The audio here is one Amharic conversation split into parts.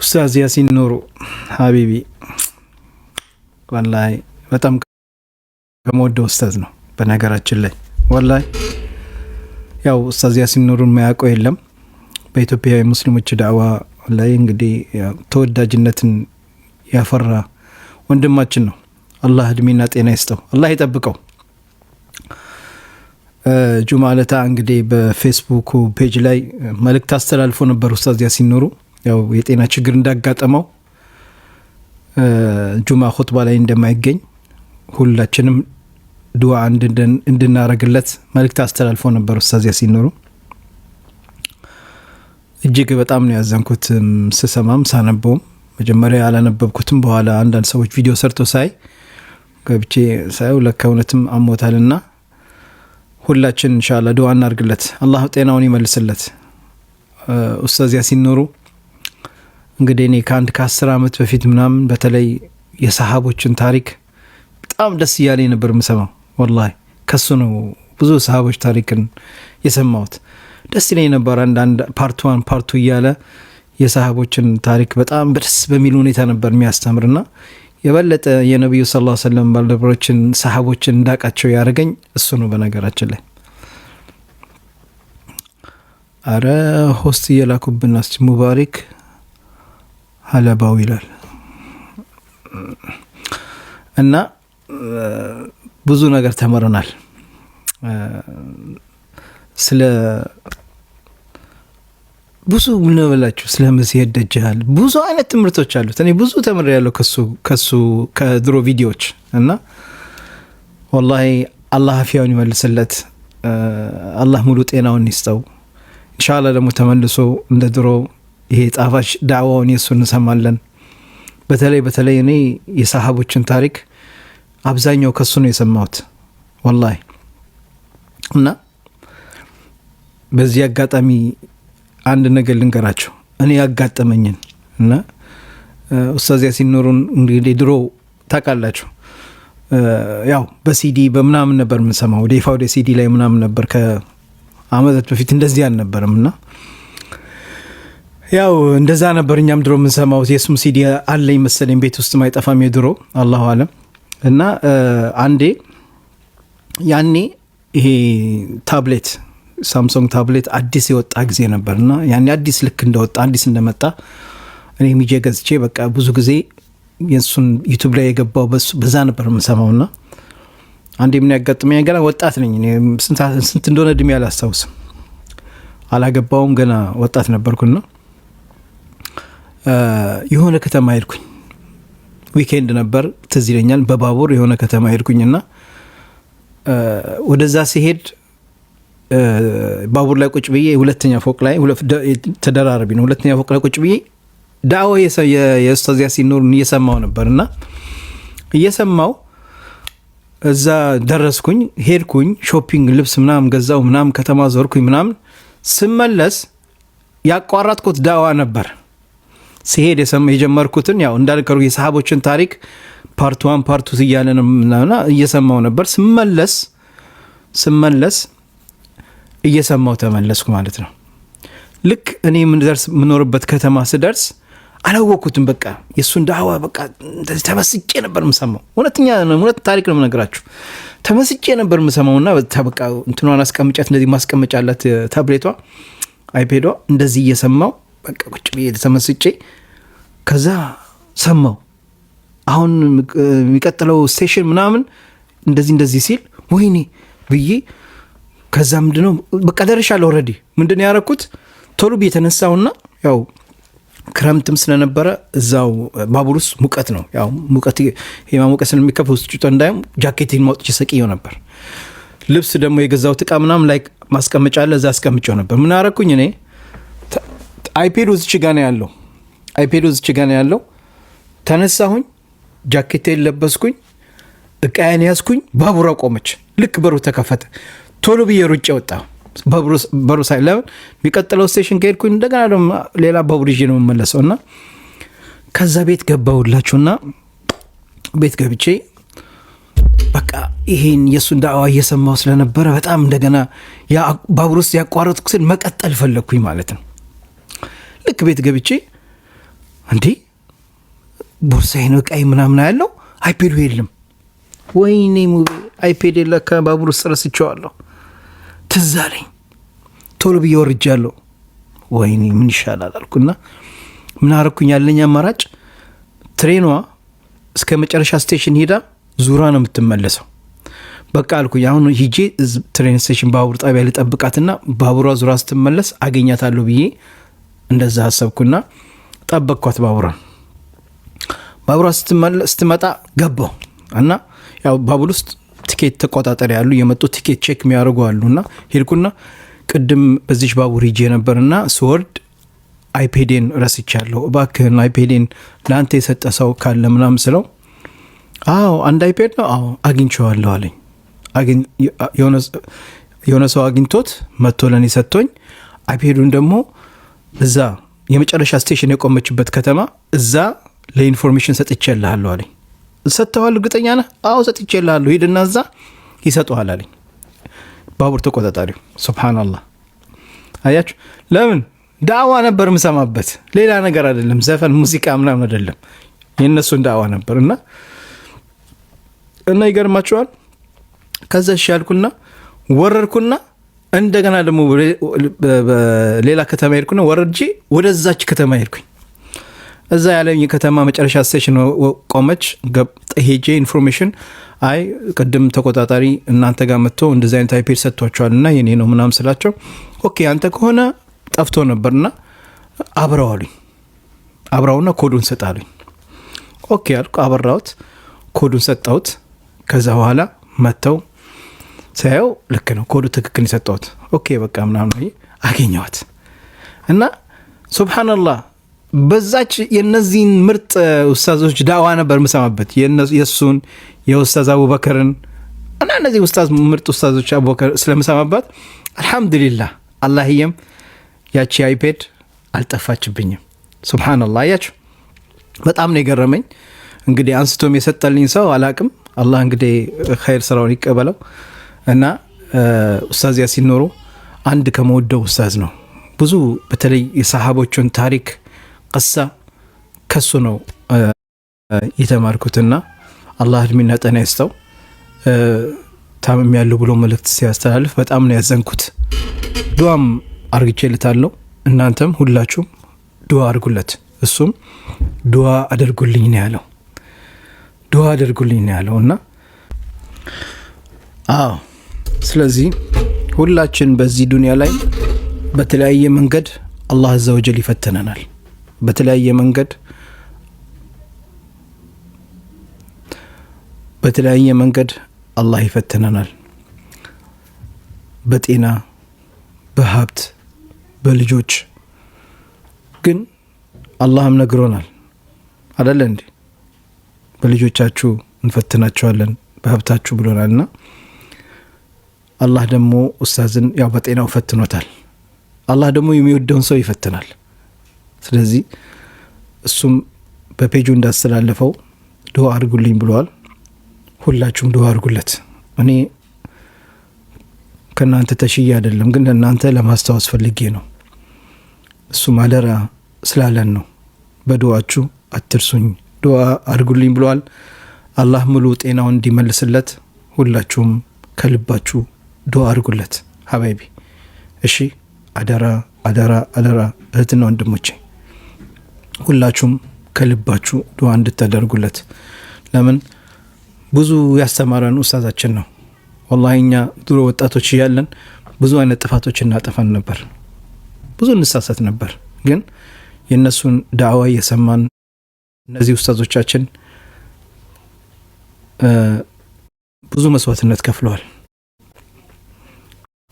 ኡስታዝ ያሲን ኑሩ ሀቢቢ ወላሂ በጣም ከመወደው ኡስታዝ ነው። በነገራችን ላይ ወላሂ ያው ኡስታዝ ያሲን ኑሩን ማያውቀው የለም። በኢትዮጵያ ሙስሊሞች ዳዕዋ ላይ እንግዲህ ተወዳጅነትን ያፈራ ወንድማችን ነው። አላህ እድሜና ጤና ይስጠው፣ አላህ ይጠብቀው። ጁማ ዕለት እንግዲህ በፌስቡክ ፔጅ ላይ መልእክት አስተላልፎ ነበር ኡስታዝ ያሲን ኑሩ ያው የጤና ችግር እንዳጋጠመው ጁማ ኹጥባ ላይ እንደማይገኝ ሁላችንም ዱዓ እንድናረግለት መልእክት አስተላልፎ ነበር ኡስታዝ ያሲን ኑሩ። እጅግ በጣም ነው ያዘንኩት ስሰማም ሳነበውም። መጀመሪያ አላነበብኩትም፣ በኋላ አንዳንድ ሰዎች ቪዲዮ ሰርተው ሳይ ገብቼ ሳይው ለካ እውነትም አሞታልና ሁላችን ኢንሻአላህ ዱዓ እናርግለት፣ አላህ ጤናውን ይመልስለት። ኡስታዝ ያሲን ኑሩ እንግዲህ እኔ ከ10 ዓመት በፊት ምናምን በተለይ የሰሃቦችን ታሪክ በጣም ደስ እያለኝ ነበር የምሰማው። ወላሂ ከሱ ነው ብዙ ሰሃቦች ታሪክን የሰማሁት። ደስ ይለኝ ነበር። አንዳንድ ፓርት 1 ፓርት 2 እያለ የሰሃቦችን ታሪክ በጣም ደስ በሚል ሁኔታ ነበር የሚያስተምርና የበለጠ የነብዩ ሰለላሁ ዐለይሂ ወሰለም ባልደረቦችን ሰሃቦችን እንዳቃቸው ያደረገኝ እሱ ነው። በነገራችን ላይ አረ ሆስት የላኩብን አስቲ ሙባሪክ ሀለባው ይላል እና ብዙ ነገር ተመረናል። ስለ ብዙ ምን በላችሁ ስለ መሲህ ደጃል ብዙ አይነት ትምህርቶች አሉት። እኔ ብዙ ተምሬያለሁ ከሱ ከድሮ ቪዲዮዎች እና ወላሂ አላህ አፊያውን ይመልስለት፣ አላህ ሙሉ ጤናውን ይስጠው። ኢንሻአላህ ደግሞ ተመልሶ እንደ ድሮ ይሄ ጣፋጭ ዳዕዋውን የሱን እንሰማለን። በተለይ እኔ የሰሃቦችን ታሪክ አብዛኛው ከሱ ነው የሰማሁት ወላሂ። እና በዚህ አጋጣሚ አንድ ነገር ልንገራቸው እኔ ያጋጠመኝን እና ኡስታዝ ያሲን ኑሩን እንግዲህ ድሮ ታውቃላችሁ ያው በሲዲ በምናምን ነበር የምንሰማው፣ ወደ ሲዲ ላይ ምናምን ነበር። ከአመታት በፊት እንደዚህ አልነበረም እና ያው እንደዛ ነበር እኛም ድሮ የምንሰማው። የሱም ሲዲ አለኝ መሰለኝ ቤት ውስጥ ማይጠፋም የድሮ አላሁ አለም። እና አንዴ ያኔ ይሄ ታብሌት ሳምሰንግ ታብሌት አዲስ የወጣ ጊዜ ነበርና ያኔ አዲስ ልክ እንደወጣ አዲስ እንደመጣ እኔ ሚጄ ገዝቼ በቃ ብዙ ጊዜ የሱን ዩቲዩብ ላይ የገባው በዛ ነበር የምሰማውና አንዴ ምን ያጋጥመኝ ገና ወጣት ነኝ እኔ ስንት እንደሆነ እድሜ አላስታውስም፣ አላገባውም ገና ወጣት ነበርኩና የሆነ ከተማ ሄድኩኝ። ዊኬንድ ነበር ትዝ ይለኛል። በባቡር የሆነ ከተማ ሄድኩኝና ወደዛ ሲሄድ ባቡር ላይ ቁጭ ብዬ ሁለተኛ ፎቅ ላይ ተደራራቢ ነው። ሁለተኛ ፎቅ ላይ ቁጭ ብዬ ዳዕዋ የኡስታዝ ያሲን ኑሩን እየሰማው ነበርና እየሰማው እዛ ደረስኩኝ። ሄድኩኝ ሾፒንግ ልብስ ምናምን ገዛው ምናምን ከተማ ዞርኩኝ ምናምን። ስመለስ ያቋረጥኩት ዳዕዋ ነበር። ሲሄድ የጀመርኩትን ያው እንዳልከሩ የሰሃቦችን ታሪክ ፓርት 1 ፓርት 2 እያለና እየሰማው ነበር። ስመለስ እየሰማው ተመለስኩ ማለት ነው። ልክ እኔ ምኖርበት ከተማ ስደርስ አላወኩትም። በቃ የሱን ዳዕዋ በቃ እንደዚህ ተመስጬ ነበር የምሰማው። እውነት ታሪክ ነው የምነግራችሁ። ተመስጬ ነበር የምሰማውና በቃ እንትኗን አስቀምጫት እንደዚህ ማስቀመጫላት ታብሌቷ አይፔዷ እንደዚህ እየሰማው በቃ ቁጭ ብዬ ተመስጬ ከዛ ሰማው። አሁን የሚቀጥለው ስቴሽን ምናምን እንደዚህ ሲል ወይኔ ብዬ ከዛ ምንድነው በቃ ደርሻለሁ ኦሬዲ። ምንድነው ያረኩት ቶሎ ብዬ ተነሳውና ያው ክረምትም ስለነበረ እዛው ባቡር ውስጥ ሙቀት ነው ያው ሙቀት የማሙቀት ስለሚከፍ ውስጥ ጭጦ እንዳይም ጃኬቴን ማውጥቼ ሰቅየው ነበር። ልብስ ደግሞ የገዛው ዕቃ ምናምን ላይ ማስቀመጫ አለ እዛ አስቀምጬው ነበር። ምን አረኩኝ እኔ አይፔዱ እዚች ጋር ነው ያለው። ተነሳሁኝ፣ ጃኬቴን ለበስኩኝ፣ ዕቃዬን ያዝኩኝ። ባቡር ቆመች። ልክ በሩ ተከፈተ። ቶሎ ብዬ ሩጬ ወጣ። በሩ ሳይለውን የሚቀጥለው ስቴሽን ከሄድኩኝ እንደገና ደግሞ ሌላ ባቡር ይዤ ነው የምመለሰውና ከዛ ቤት ገባሁላችሁና ቤት ገብቼ በቃ ይሄን የሱን ዳዕዋ እየሰማው ስለነበረ በጣም እንደገና ያ ባቡር ውስጥ ያቋረጥኩትን መቀጠል ፈለግኩኝ ማለት ነው። ልክ ቤት ገብቼ እንዴ ቦርሳዬ ነው ቀይ ምናምን ያለው አይፔዱ የለም። ወይኔ ሙቤ አይፔድ ለካ ባቡር ውስጥ ረስቼዋለሁ። ትዝ አለኝ። ቶሎ ብዬ ወርጃለሁ። ወይኔ ምን ይሻላል አልኩና ምን አረኩኝ? ያለኝ አማራጭ ትሬኗ እስከ መጨረሻ ስቴሽን ሄዳ ዙራ ነው የምትመለሰው። በቃ አልኩኝ አሁን ሂጄ ትሬን ስቴሽን ባቡር ጣቢያ ልጠብቃትና ባቡሯ ዙራ ስትመለስ አገኛታለሁ ብዬ እንደዛ አሰብኩና ጠበቅኳት። ባቡሯ ስትመጣ ገባው እና ያው ባቡር ውስጥ ቲኬት ተቆጣጣሪ ያሉ የመጡ ቲኬት ቼክ የሚያደርጉ አሉና ሄድኩና ቅድም በዚህ ባቡር ሂጄ ነበርና ስወርድ አይፔዴን ረስቻለሁ፣ እባክህን አይፔዴን ለአንተ የሰጠ ሰው ካለ ምናምን ስለው አዎ አንድ አይፔድ ነው አዎ አግኝቼዋለሁ አለኝ። የሆነ ሰው አግኝቶት መጥቶ ለኔ ሰጥቶኝ አይፔዱን ደግሞ እዛ የመጨረሻ ስቴሽን የቆመችበት ከተማ እዛ ለኢንፎርሜሽን ሰጥቼልሃለሁ አለኝ። ሰጥተዋል እርግጠኛ ነህ? አዎ ሰጥቼልሃለሁ፣ ሂድና እዛ ይሰጡሃል አለኝ ባቡር ተቆጣጣሪው። ሱብሃንአላህ አያችሁ፣ ለምን ዳዕዋ ነበር የምሰማበት፣ ሌላ ነገር አይደለም፣ ዘፈን ሙዚቃ ምናምን አይደለም፣ የእነሱን ዳዕዋ ነበር እና ይገርማችኋል። ከዛ ሻልኩና ወረድኩና እንደገና ደግሞ ሌላ ከተማ ሄድኩና ወረድጂ ወደዛች ከተማ ሄድኩኝ። እዛ ያለኝ ከተማ መጨረሻ ስቴሽን ቆመች። ሄጄ ኢንፎርሜሽን አይ ቅድም ተቆጣጣሪ እናንተ ጋር መጥቶ እንደዚህ አይነት አይፔድ ሰጥቷቸዋልና የኔ ነው ምናምን ስላቸው ኦኬ አንተ ከሆነ ጠፍቶ ነበርና አብረውና ኮዱን ሰጣሉኝ። ኦኬ አልኩ፣ አበራሁት፣ ኮዱን ሰጣሁት። ከዛ በኋላ መጥተው ሳየው ልክ ነው ኮዱ ትክክል የሰጠሁት። ኦኬ በቃ ምናምን አገኘኋት እና ሱብሃንአላህ በዛች የነዚህን ምርጥ ኡስታዞች ዳዋ ነበር የምሰማበት፣ የእሱን የኡስታዝ አቡበከርን እና እነዚህ ምርጥ ኡስታዞች አቡበከር ስለምሰማበት አልሐምዱሊላህ አላህየም ያቺ አይፔድ አልጠፋችብኝም። ሱብሃንአላህ አያችሁ፣ በጣም ነው የገረመኝ። እንግዲህ አንስቶም የሰጠልኝ ሰው አላቅም፣ አላህ እንግዲህ ኸይር ስራውን ይቀበለው እና ኡስታዝ ያሲን ኑሩ አንድ ከመወደው ኡስታዝ ነው። ብዙ በተለይ የሰሃቦቹን ታሪክ ቅሳ ከሱ ነው የተማርኩትና አላህ እድሜና ጤና ይስጠው። ታምም ያለው ብሎ መልእክት ሲያስተላልፍ በጣም ነው ያዘንኩት። ዱዓም አርግቼለታለሁ። እናንተም ሁላችሁም ዱዓ አድርጉለት። እሱም ዱዓ አድርጉልኝ ነው ያለው። ዱዓ አድርጉልኝ ነው ያለውና አዎ፣ ስለዚህ ሁላችን በዚህ ዱንያ ላይ በተለያየ መንገድ አላህ አዘ ወጀል ይፈተነናል። በተለያየ መንገድ አላህ ይፈተነናል። በጤና፣ በሀብት፣ በልጆች። ግን አላህም ነግሮናል አይደለ እንዴ? በልጆቻችሁ እንፈትናቸዋለን በሀብታችሁ ብሎናልና አላህ ደግሞ ኡስታዝን ያው በጤናው ፈትኖታል። አላህ ደግሞ የሚወደውን ሰው ይፈትናል። ስለዚህ እሱም በፔጁ እንዳስተላለፈው ዱዓ አድርጉልኝ ብለዋል። ሁላችሁም ዱዓ አድርጉለት። እኔ ከእናንተ ተሽዬ አይደለም፣ ግን ለእናንተ ለማስታወስ ፈልጌ ነው። እሱም አደራ ስላለን ነው። በዱዓችሁ አትርሱኝ፣ ዱዓ አድርጉልኝ ብለዋል። አላህ ሙሉ ጤናውን እንዲመልስለት ሁላችሁም ከልባችሁ ዱዓ አድርጉለት ሀባይቢ። እሺ አደራ አደራ አደራ እህትና ወንድሞቼ ሁላችሁም ከልባችሁ ዱዓ እንድታደርጉለት። ለምን ብዙ ያስተማረን ኡስታዛችን ነው። ወላሂ እኛ ድሮ ወጣቶች እያለን ብዙ አይነት ጥፋቶች እናጠፋን ነበር፣ ብዙ እንሳሳት ነበር። ግን የእነሱን ዳዕዋ እየሰማን እነዚህ ኡስታዞቻችን ብዙ መስዋዕትነት ከፍለዋል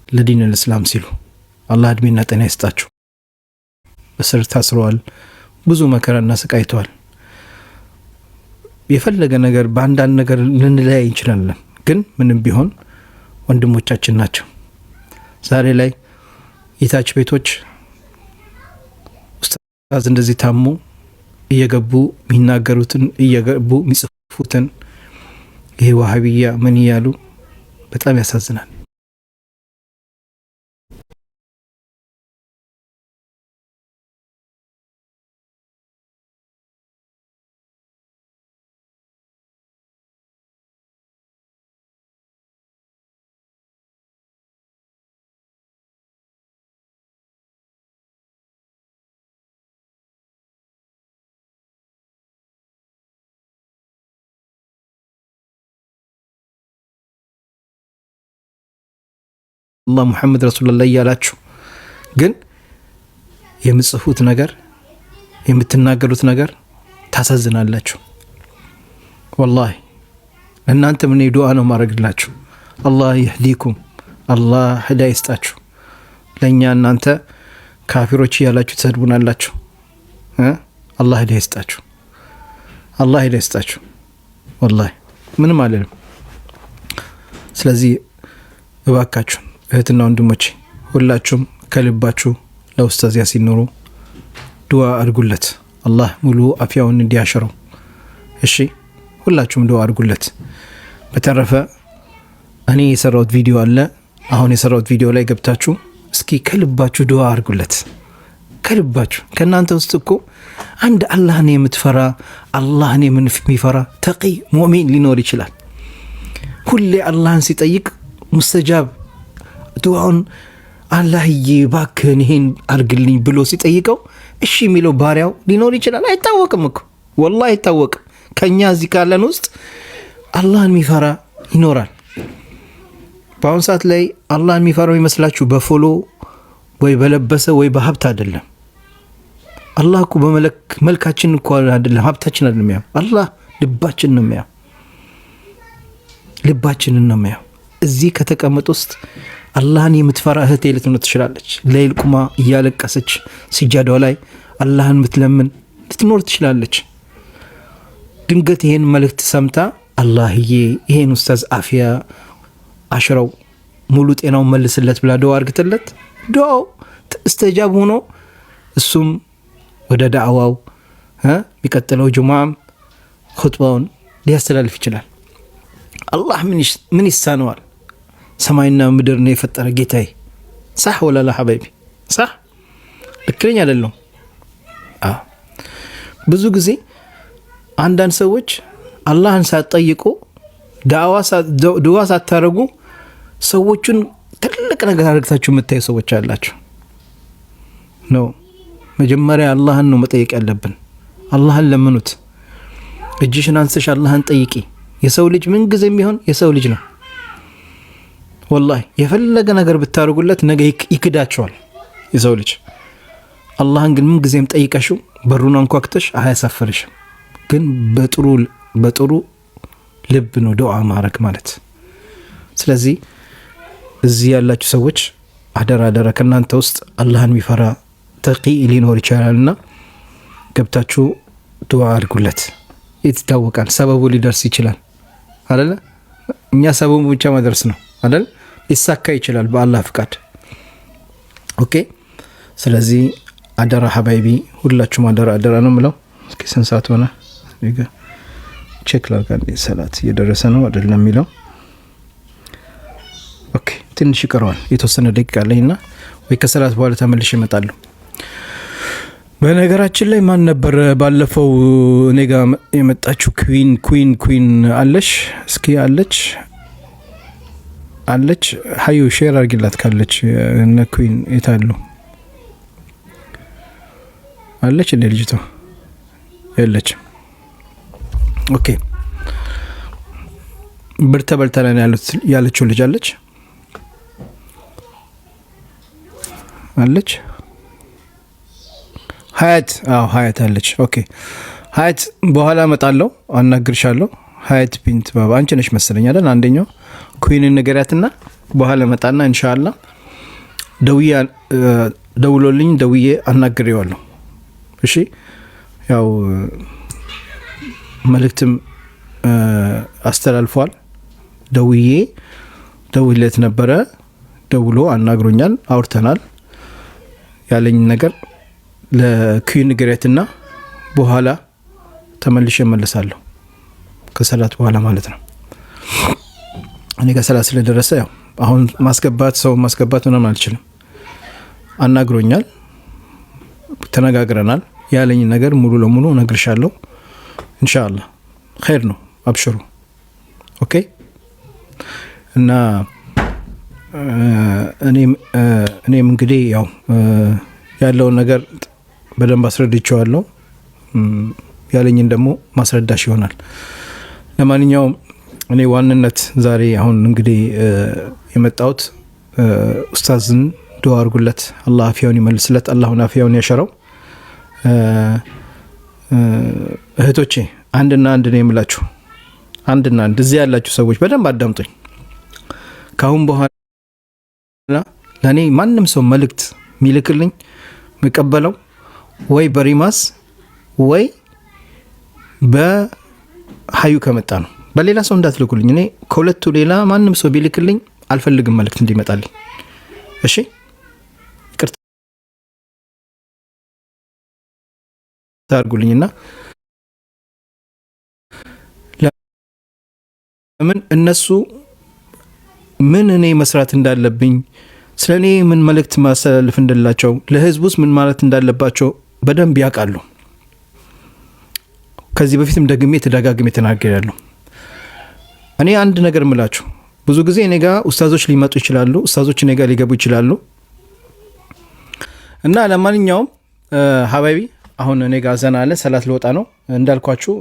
ለዲን الاسلام ሲሉ። አላህ እድሜና ጤና ይስጣቸው። በስር ታስረዋል፣ ብዙ መከራና ስቃይተዋል። የፈለገ ነገር በአንዳንድ ነገር ልንለያይ እንችላለን፣ ግን ምንም ቢሆን ወንድሞቻችን ናቸው። ዛሬ ላይ የታች ቤቶች ኡስታዝ እንደዚህ ታሙ እየገቡ የሚናገሩትን እየገቡ የሚጽፉትን ይሄ ዋሃቢያ ምን እያሉ በጣም ያሳዝናል። አላህ ሙሐመድ ረሱሉላህ እያላችሁ ግን የምጽፉት ነገር የምትናገሩት ነገር ታሳዝናላችሁ። ወላሂ እናንተ ምን ዱዓ ነው ማድረግላችሁ። አላህ ይህዲኩም፣ አላህ ሂዳያ ይስጣችሁ። ለእኛ እናንተ ካፊሮች እያላችሁ ትሰድቡናላችሁ። አላህ ሂዳያ ይስጣችሁ፣ አላህ ሂዳያ ይስጣችሁ። ወላሂ ምንም አልልም። ስለዚህ እባካችሁ እህትና ወንድሞቼ ሁላችሁም ከልባችሁ ለኡስታዝ ያሲን ኑሩ ዱዓ አድርጉለት፣ አላህ ሙሉ አፍያውን እንዲያሽረው። እሺ ሁላችሁም ዱዓ አድርጉለት። በተረፈ እኔ የሰራሁት ቪዲዮ አለ። አሁን የሰራሁት ቪዲዮ ላይ ገብታችሁ እስኪ ከልባችሁ ዱዓ አድርጉለት። ከልባችሁ ከእናንተ ውስጥ እኮ አንድ አላህን የምትፈራ አላህን የሚፈራ ተቂ ሙእሚን ሊኖር ይችላል። ሁሌ አላህን ሲጠይቅ ሙስተጃብ ዱዓውን አላህዬ ባክህን ይሄን አድርግልኝ ብሎ ሲጠይቀው እሺ የሚለው ባሪያው ሊኖር ይችላል። አይታወቅም እኮ ወላሂ አይታወቅም። ከኛ እዚህ ካለን ውስጥ አላህን የሚፈራ ይኖራል። በአሁኑ ሰዓት ላይ አላህን የሚፈራው ይመስላችሁ በፎሎ ወይ በለበሰ ወይ በሀብት አይደለም። አላህ እኮ በመልካችን እኮ አይደለም፣ ሀብታችን አይደለም ያው አላህ ልባችን ነው የሚያው፣ ልባችንን ነው የሚያው። እዚህ ከተቀመጡ ውስጥ አላህን የምትፈራ እህቴ ልትኖር ትችላለች። ሌሊት ቁማ እያለቀሰች ሲጃዳው ላይ አላህን ምትለምን ልትኖር ትችላለች። ድንገት ይሄን መልእክት ሰምታ አላህዬ ይሄን ኡስታዝ አፊያ አሽረው ሙሉ ጤናው መልስለት ብላ ዱዓ አርግተለት ዱዓው እስተጃብ ሆኖ እሱም ወደ ዳዕዋው የሚቀጥለው ጁምዓም ኹጥባውን ሊያስተላልፍ ይችላል። አላህ ምን ይሳነዋል? ሰማይና ምድር ነው የፈጠረ ጌታዬ። صح ولا لا حبايبي صح ልክለኛ አይደለም? ብዙ ጊዜ አንዳንድ ሰዎች አላህን ሳትጠይቁ ዱዓ ሳታረጉ ሰዎችን ትልቅ ነገር አድርጋችሁ የምታዩ ሰዎች አላችሁ። ነው መጀመሪያ አላህን ነው መጠየቅ ያለብን። አላህን ለምኑት። እጅሽን አንስተሽ አላህን ጠይቂ። የሰው ልጅ ምን ጊዜም ቢሆን የሰው ልጅ ነው። ወላሂ የፈለገ ነገር ብታረጉለት ነገ ይክዳቸዋል የሰው ልጅ። አላህን ግን ምን ጊዜም ጠይቀሽው በሩን አንኳክተሽ አያሳፍርሽም። ግን በጥሩ ልብ ነው ዱዓ ማድረግ ማለት። ስለዚህ እዚህ ያላችሁ ሰዎች አደራ ከናንተ ውስጥ አላህን የሚፈራ ተቂ ሊኖር ይችላልና ገብታችሁ ዱዓ አድርጉለት። ይታወቃል ሰበቡ ሊደርስ ይችላል አይደል? እኛ ሰበቡ ብቻ ማድረስ ነው አይደል? ሊሳካ ይችላል በአላህ ፍቃድ። ኦኬ። ስለዚህ አደራ ሐባይቢ ሁላችሁም አደራ ነው የምለው። እስኪ ስንት ሰዓት ሆነ? ቼክ ላድርግ። ሰላት እየደረሰ ነው አይደለም የሚለው። ኦኬ ትንሽ ይቀረዋል፣ የተወሰነ ደቂቃ አለኝና ወይ ከሰላት በኋላ ተመልሼ እመጣለሁ። በነገራችን ላይ ማን ነበር ባለፈው እኔ ጋር የመጣችው? ኩዊን አለሽ? እስኪ አለች ሀዩ ሼር አድርጊላት ካለች። እነ ኩዊን የታሉ? አለች እንደ ልጅቷ የለች። ኦኬ ብርተ በልተና ያለችው ልጅ አለች ሀያት አለች። ኦኬ ሀያት በኋላ እመጣለሁ፣ አናግርሻለሁ። ሀያት ቢንት ባባ አንቺ ነሽ መሰለኝ አይደል? አንደኛው ኩዊንን ንገሪያትና በኋላ እመጣና ኢንሻአላህ ደውሎልኝ ደውዬ አናግሬዋለሁ። እሺ ያው መልእክትም አስተላልፏል። ደውለት ነበረ፣ ደውሎ አናግሮኛል፣ አውርተናል። ያለኝ ነገር ለኩዊን ንገሪያትና በኋላ ተመልሼ እመለሳለሁ፣ ከሰላት በኋላ ማለት ነው። እኔ ጋር ሰላት ስለደረሰ ያው አሁን ሰው ማስገባት ምናምን አልችልም። አናግሮኛል፣ ተነጋግረናል። ያለኝ ነገር ሙሉ ለሙሉ እነግርሻለሁ ኢንሻአላህ። ኸይር ነው፣ አብሽሩ። ኦኬ። እና እኔም እንግዲህ ያው ያለውን ነገር በደንብ አስረድቼዋለሁ። ያለኝን ደግሞ ማስረዳሽ ይሆናል። ለማንኛውም እኔ ዋንነት ዛሬ አሁን እንግዲህ የመጣሁት ኡስታዝን ዱዓ አድርጉለት። አላህ አፊያውን ይመልስለት። አላሁን አፊያውን ያሸረው። እህቶቼ አንድና አንድ ነው የምላችሁ። አንድና አንድ እዚህ ያላችሁ ሰዎች በደንብ አዳምጡኝ። ካሁን በኋላ ለእኔ ማንም ሰው መልእክት ሚልክልኝ የሚቀበለው ወይ በሪማስ ወይ በሀዩ ከመጣ ነው። በሌላ ሰው እንዳትልኩልኝ። እኔ ከሁለቱ ሌላ ማንም ሰው ቢልክልኝ አልፈልግም መልእክት እንዲመጣልኝ። እሺ ይቅርታ አድርጉልኝና ለምን እነሱ ምን እኔ መስራት እንዳለብኝ ስለ እኔ ምን መልእክት ማስተላለፍ እንደላቸው ለህዝቡስ ምን ማለት እንዳለባቸው በደንብ ያውቃሉ። ከዚህ በፊትም ደግሜ ተደጋግሜ ተናግሬያለሁ። እኔ አንድ ነገር እምላችሁ ብዙ ጊዜ እኔ ጋር ኡስታዞች ሊመጡ ይችላሉ፣ ኡስታዞች እኔ ጋር ሊገቡ ይችላሉ። እና ለማንኛውም ሀባይቢ አሁን እኔ ጋር ዘና አለ ሰላት ልወጣ ነው እንዳልኳችሁ።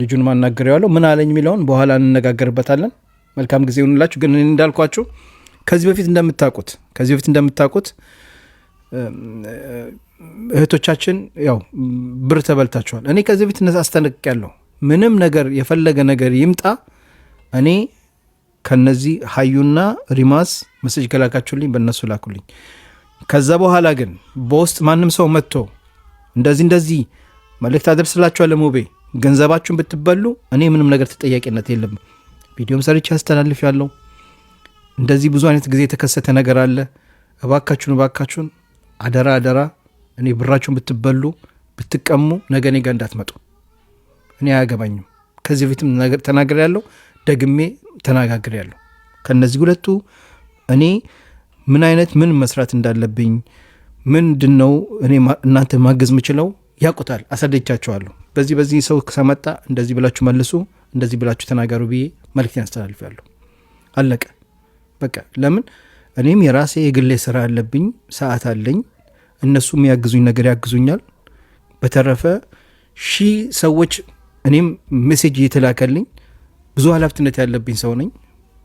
ልጁን ማናገረዋለሁ ምን አለኝ የሚለውን በኋላ እንነጋገርበታለን። መልካም ጊዜ ይሁንላችሁ። ግን እንዳልኳችሁ ከዚህ በፊት እንደምታውቁት እህቶቻችን ያው ብር ተበልታችኋል። እኔ ከዚህ በፊት አስጠነቅቄያለሁ። ምንም ነገር የፈለገ ነገር ይምጣ እኔ ከነዚህ ሀዩና ሪማስ መስጅ ከላካችሁልኝ በእነሱ ላኩልኝ። ከዛ በኋላ ግን በውስጥ ማንም ሰው መጥቶ እንደዚህ መልእክት አደርስላችኋል ለሙቤ ገንዘባችሁን ብትበሉ እኔ ምንም ነገር ተጠያቂነት የለም። ቪዲዮም ሰርቼ አስተላልፍ ያለው እንደዚህ ብዙ አይነት ጊዜ የተከሰተ ነገር አለ። እባካችሁን አደራ እኔ ብራችሁን ብትበሉ ብትቀሙ ነገ እኔ ጋር እንዳትመጡ። እኔ አያገባኝም። ከዚህ በፊትም ተናግሬ ያለው ደግሜ ተናጋግሬ ያለው ከነዚህ ሁለቱ እኔ ምን መስራት እንዳለብኝ ምንድነው እኔ እናንተ ማገዝ የምችለው ያውቁታል። አሳደቻቸዋለሁ። በዚህ ሰው ከመጣ እንደዚህ ብላችሁ መልሱ፣ እንደዚህ ብላችሁ ተናገሩ ብዬ መልእክቴን አስተላልፋለሁ። አለቀ በቃ። ለምን እኔም የራሴ የግሌ ስራ አለብኝ፣ ሰዓት አለኝ። እነሱ የሚያግዙኝ ነገር ያግዙኛል። በተረፈ ሺህ ሰዎች እኔም ሜሴጅ እየተላከልኝ ብዙ ኃላፊነት ያለብኝ ሰው ነኝ።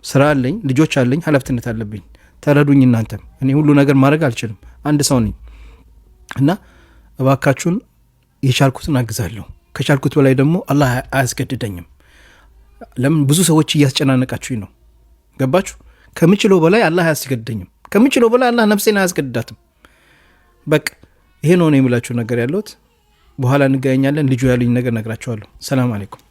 ስራ አለኝ፣ ልጆች አለኝ፣ ኃላፊነት አለብኝ። ተረዱኝ እናንተም። እኔ ሁሉ ነገር ማድረግ አልችልም፣ አንድ ሰው ነኝ እና እባካችሁን የቻልኩትን አግዛለሁ። ከቻልኩት በላይ ደግሞ አላህ አያስገድደኝም። ለምን ብዙ ሰዎች እያስጨናነቃችሁኝ ነው። ገባችሁ? ከምችለው በላይ አላህ አያስገድደኝም። ከምችለው በላይ አላህ ነፍሴን አያስገድዳትም። በቃ ይሄ ነው የምላችሁ ነገር ያለሁት። በኋላ እንገናኛለን። ልጁ ያሉኝ ነገር ነግራችኋለሁ። ሰላም አለይኩም።